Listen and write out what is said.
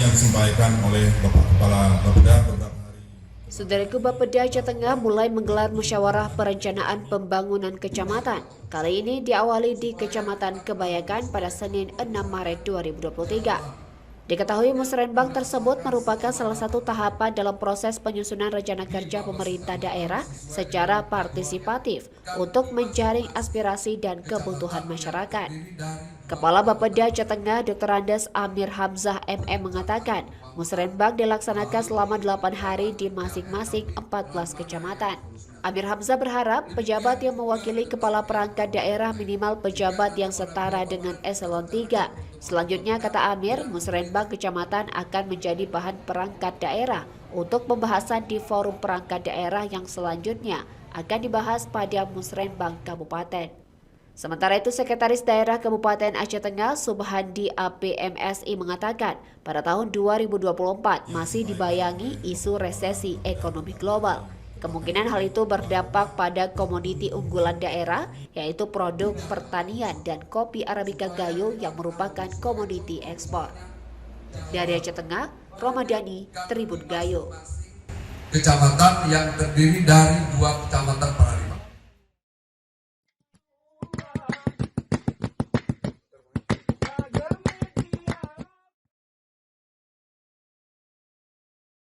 yang disampaikan oleh Bapak Kepala Bapeda beberapa hari. Saudaraku, Bapeda Aceh Tengah mulai menggelar musyawarah perencanaan pembangunan kecamatan. Kali ini diawali di Kecamatan Kebayakan pada Senin 6 Maret 2023. Diketahui musrenbang tersebut merupakan salah satu tahapan dalam proses penyusunan rencana kerja pemerintah daerah secara partisipatif untuk menjaring aspirasi dan kebutuhan masyarakat. Kepala Bapeda Aceh Tengah Dr. Andes Amir Hamzah MM mengatakan, musrenbang dilaksanakan selama 8 hari di masing-masing 14 kecamatan. Amir Hamzah berharap pejabat yang mewakili kepala perangkat daerah minimal pejabat yang setara dengan eselon 3. Selanjutnya, kata Amir, musrenbang kecamatan akan menjadi bahan perangkat daerah untuk pembahasan di forum perangkat daerah yang selanjutnya akan dibahas pada musrenbang kabupaten. Sementara itu, Sekretaris Daerah Kabupaten Aceh Tengah Subhandi APMSI mengatakan pada tahun 2024 masih dibayangi isu resesi ekonomi global. Kemungkinan hal itu berdampak pada komoditi unggulan daerah, yaitu produk pertanian dan kopi Arabica Gayo yang merupakan komoditi ekspor. Dari Aceh Tengah, Ramadhani, Tribun Gayo. Kecamatan yang terdiri dari 2 kecamatan